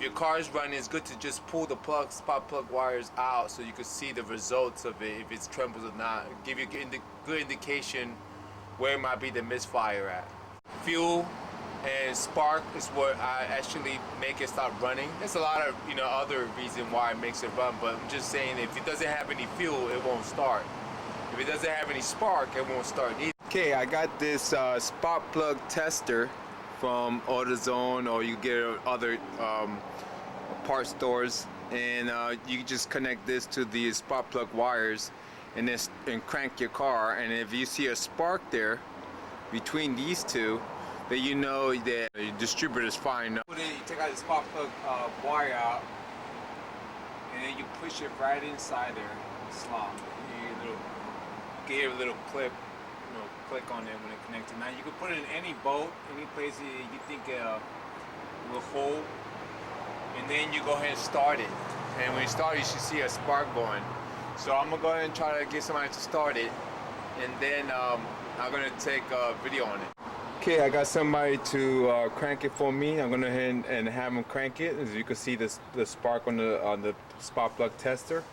your car is running, it's good to just pull the spark plug wires out so you can see the results of it, if it's trembles or not. Give you a good indication where might be the misfire at. Fuel and spark is what I actually make it stop running. There's a lot of other reason why it makes it run, but I'm just saying if it doesn't have any fuel, it won't start. If it doesn't have any spark, it won't start either. Okay, I got this spark plug tester from AutoZone, or you get it at other part stores, and you just connect this to the spark plug wires and crank your car, and if you see a spark there between these two, then you know that your distributor is fine. You take out the spark plug wire out, and then you push it right inside there, slot. You get a little clip, click on it when it connects. Now you can put it in any boat, any place you think will hold, and then you go ahead and start it. And when you start it, you should see a spark going. So I'm gonna go ahead and try to get somebody to start it, and then I'm gonna take a video on it. Okay, I got somebody to crank it for me. I'm gonna go ahead and have them crank it. As you can see, the spark on the spark plug tester.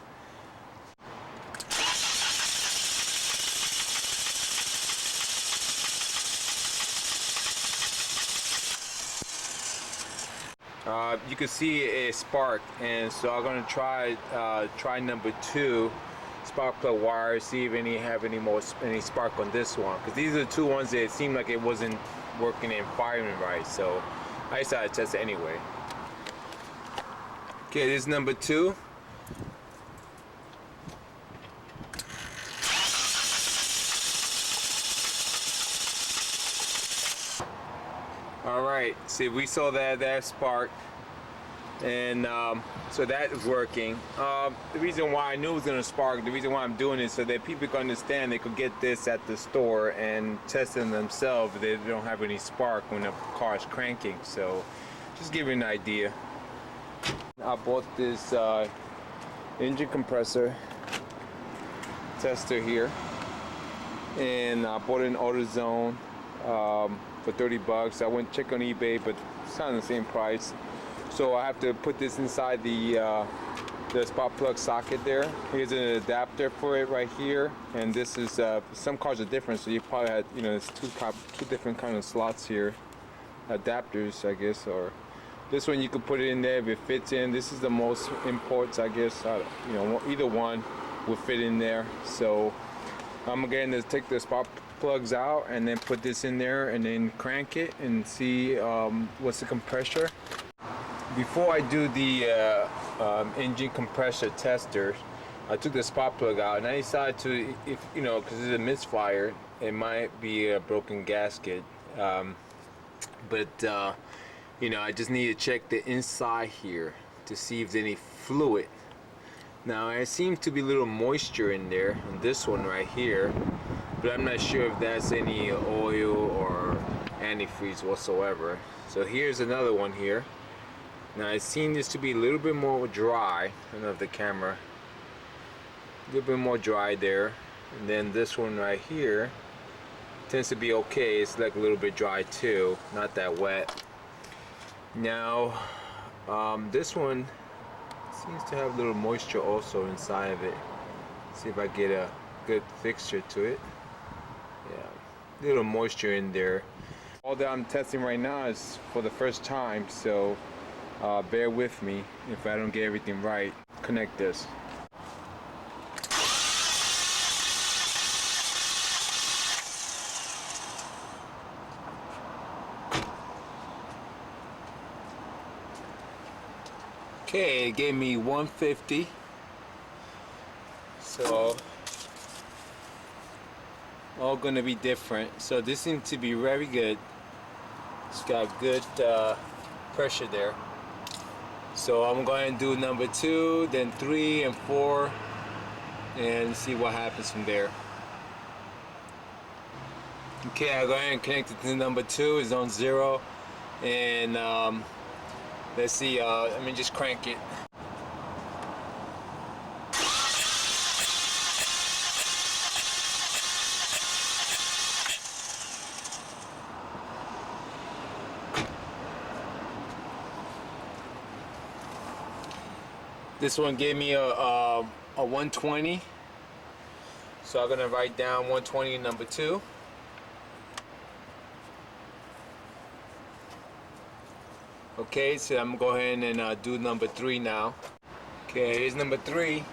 You can see a spark, and so I'm gonna try number 2 spark plug wire, see if have any spark on this one, because these are the 2 ones that seemed like it wasn't working and firing right, so I decided to test it anyway. Okay, this is number 2. Alright, see, we saw that spark, and so that is working. The reason why I knew it was going to spark, the reason why I'm doing it, so that people can understand they could get this at the store and test it themselves if they don't have any spark when the car is cranking. So just give you an idea. I bought this engine compressor tester here, and I bought it in AutoZone for 30 bucks. I went check on eBay, but it's kind of the same price. So I have to put this inside the spark plug socket there. Here's an adapter for it right here, and this is some cars are different, so you probably had there's two different kind of slots here, adapters I guess, or this one you could put it in there if it fits in. This is the most imports I guess. Either one will fit in there. So I'm going to take the spark plugs out and then put this in there and then crank it and see what's the compressor. Before I do the engine compressor tester, I took the spark plug out and I decided to, because it's a misfire, it might be a broken gasket, but I just need to check the inside here to see if there's any fluid. Now there seems to be a little moisture in there on this one right here, but I'm not sure if that's any oil or antifreeze whatsoever. So here's another one here. Now it seems this to be a little bit more dry. I don't know if the camera, a little bit more dry there. And then this one right here tends to be okay. It's like a little bit dry too, not that wet. Now this one seems to have a little moisture also inside of it. See if I get a good fixture to it. Yeah, a little moisture in there. All that I'm testing right now is for the first time, so bear with me if I don't get everything right. Connect this. Okay, it gave me 150. So all gonna be different. So this seems to be very good. It's got good pressure there. So I'm going to do number 2, then 3 and 4, and see what happens from there. Okay, I'll go ahead and connect it to number 2. It's on 0, and let's see. Let me just crank it. This one gave me a 120. So I'm gonna write down 120 number 2. Okay, so I'm gonna go ahead and do number 3 now. Okay, here's number 3.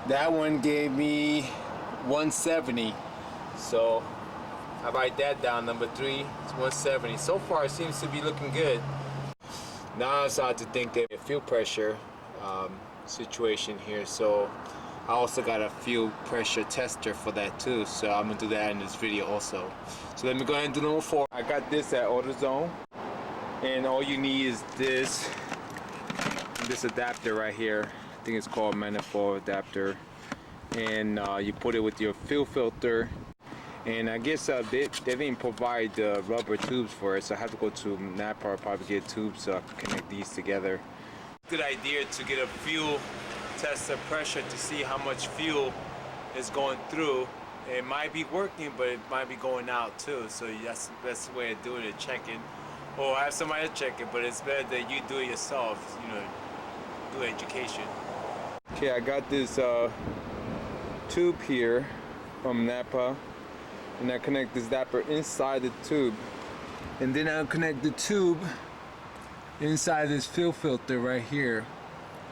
That one gave me 170. So I write that down. Number 3 is 170. So far it seems to be looking good. Now I start to think that a fuel pressure situation here. So I also got a fuel pressure tester for that too. So I'm gonna do that in this video also. So let me go ahead and do number 4. I got this at AutoZone, and all you need is this adapter right here. I think it's called manifold adapter, and you put it with your fuel filter. And I guess they didn't provide rubber tubes for it, so I have to go to Napa or probably get tubes so I can connect these together. Good idea to get a fuel tester pressure to see how much fuel is going through. It might be working, but it might be going out too. So that's the best way to do it, to check it. Or have somebody check it, but it's better that you do it yourself, you know, do education. Okay, I got this tube here from Napa, and I connect this adapter inside the tube, and then I'll connect the tube inside this fuel filter right here,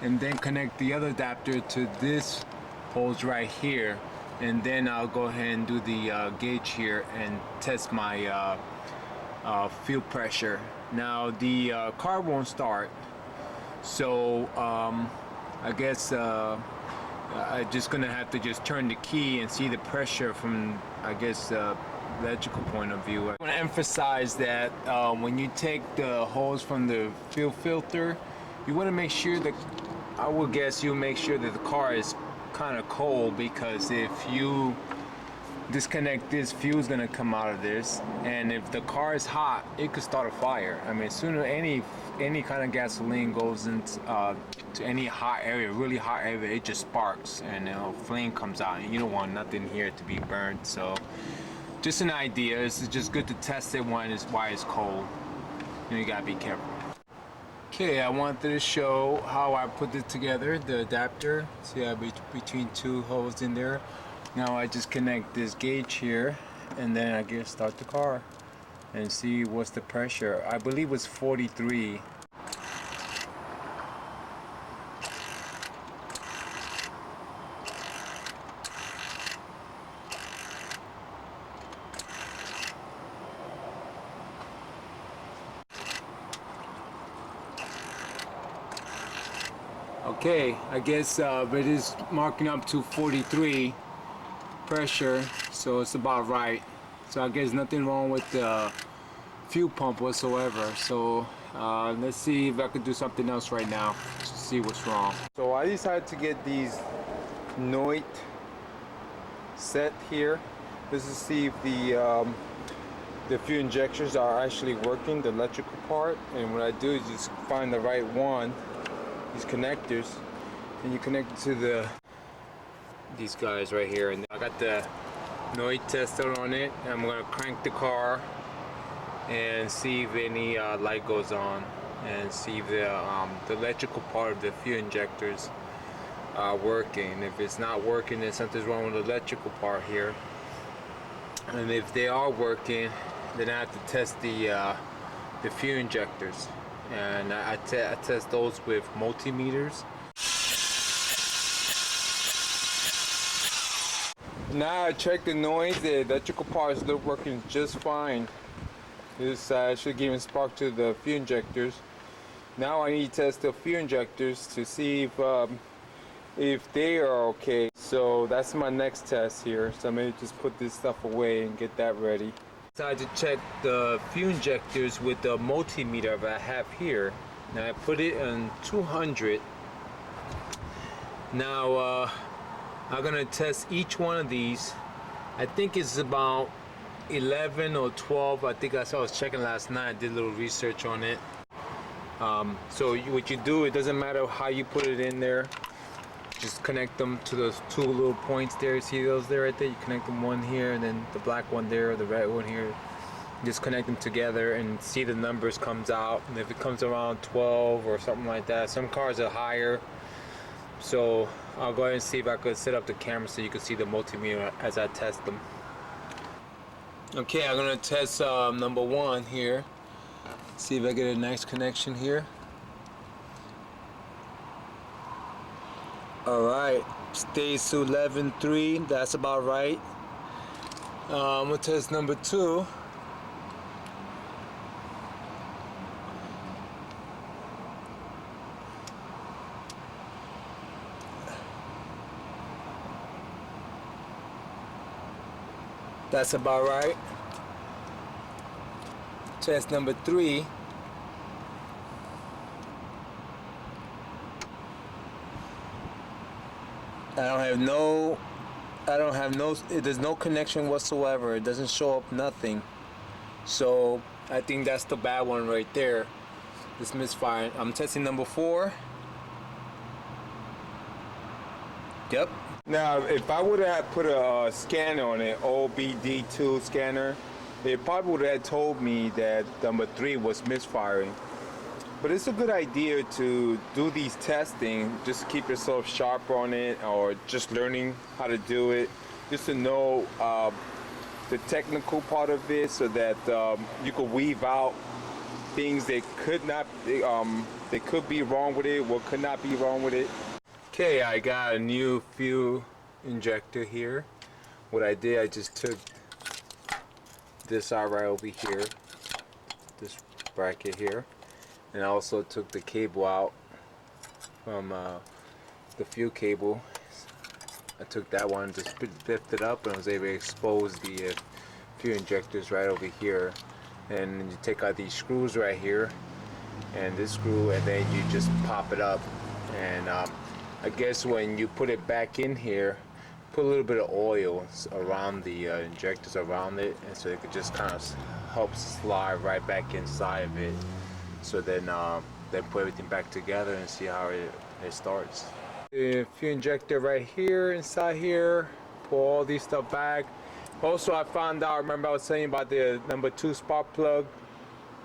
and then connect the other adapter to this hose right here, and then I'll go ahead and do the gauge here and test my fuel pressure. Now the car won't start, so I guess I'm just gonna have to just turn the key and see the pressure from, I guess, electrical point of view. I want to emphasize that when you take the hose from the fuel filter, you want to make sure that, I would guess you make sure that the car is kind of cold, because if you disconnect this, fuel's gonna come out of this, and if the car is hot, it could start a fire. I mean, sooner any kind of gasoline goes into to any hot area, really hot area, it just sparks and flame comes out, and you don't want nothing here to be burned. So just an idea. It's just good to test it when why it's cold. You gotta be careful. Okay, I wanted to show how I put it together, the adapter. See, I have between 2 holes in there. Now I just connect this gauge here, and then I get start the car and see what's the pressure. I believe it's 43. Okay, I guess it is marking up to 43 pressure, so it's about right. So I guess nothing wrong with the fuel pump whatsoever. So let's see if I could do something else right now to see what's wrong. So I decided to get these Noit set here. This is see if the fuel injectors are actually working, the electrical part. And what I do is just find the right one, these connectors, and you connect it to these guys right here. And I got the Noit tester on it, and I'm gonna crank the car and see if any light goes on, and see if the electrical part of the fuel injectors are working. If it's not working, then something's wrong with the electrical part here. And if they are working, then I have to test the fuel injectors, and I test those with multimeters. Now I checked the noise, the electrical parts look working just fine. This should give a spark to the fuel injectors. Now I need to test the fuel injectors to see if they are okay. So that's my next test here. So I'm gonna just put this stuff away and get that ready. Decided to check the fuel injectors with the multimeter that I have here. Now I put it on 200. Now I'm gonna test each one of these. I think it's about 11 or 12. I think I was checking last night. I did a little research on it. So what you do, it doesn't matter how you put it in there. Just connect them to those two little points there. See those there right there? You connect them, one here and then the black one there, the red one here. Just connect them together and see the numbers comes out. And if it comes around 12 or something like that, some cars are higher. So I'll go ahead and see if I could set up the camera so you can see the multimeter as I test them. Okay, I'm gonna test number 1 here. See if I get a nice connection here. Alright, stays to 11.3, that's about right. I'm gonna test number 2. That's about right. Test number 3. There's no connection whatsoever. It doesn't show up nothing. So I think that's the bad one right there. This misfire. I'm testing number 4. Yep. Now, if I would have put a scanner on it, OBD2 scanner, it probably would have told me that number 3 was misfiring. But it's a good idea to do these testing, just to keep yourself sharp on it, or just learning how to do it, just to know the technical part of it, so that you could weave out things that that could be wrong with it, what could not be wrong with it. Okay, I got a new fuel injector here. What I did, I just took this out right over here, this bracket here, and I also took the cable out from the fuel cable. I took that one, just lifted up, and I was able to expose the fuel injectors right over here. And you take out these screws right here, and this screw, and then you just pop it up. And I guess when you put it back in here, put a little bit of oil around the injectors around it, and so it could just kind of help slide right back inside of it. So then put everything back together and see how it starts. The fuel injector right here, inside here, pull all these stuff back. Also, I found out, remember I was saying about the number 2 spark plug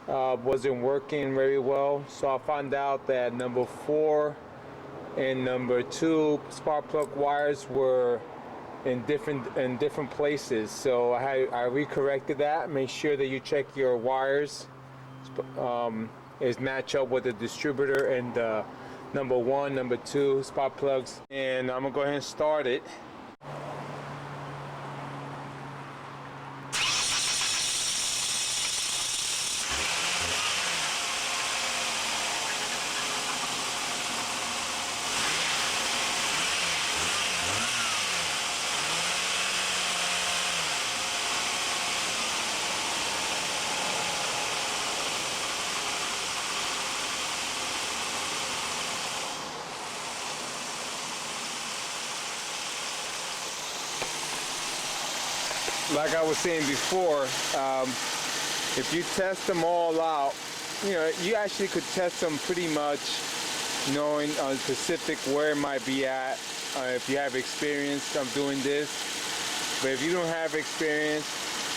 wasn't working very well. So I found out that number 4 and number 2 spark plug wires were in different places. So I recorrected that. Make sure that you check your wires is match up with the distributor and number 1, number 2 spark plugs. And I'm gonna go ahead and start it. Like I was saying before, if you test them all out, you actually could test them pretty much knowing on specific where it might be at, if you have experience of doing this. But if you don't have experience,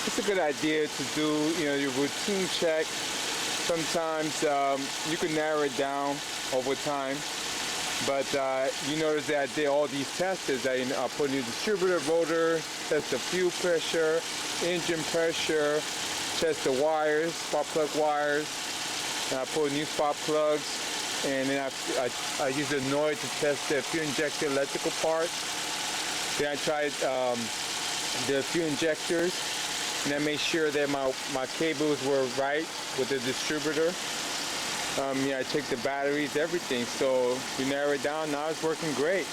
it's a good idea to do your routine check. Sometimes you can narrow it down over time. But you notice that I did all these tests. I put a new distributor, rotor, test the fuel pressure, engine pressure, test the wires, spark plug wires, and I put new spark plugs, and then I use the Noid to test the fuel injector electrical parts. Then I tried the fuel injectors, and I made sure that my cables were right with the distributor. I checked the batteries, everything, so you narrow it down. Now it's working great.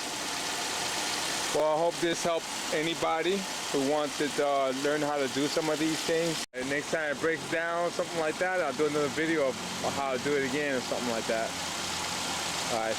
Well, I hope this helped anybody who wants to learn how to do some of these things. And next time it breaks down, something like that, I'll do another video of how to do it again or something like that. All right.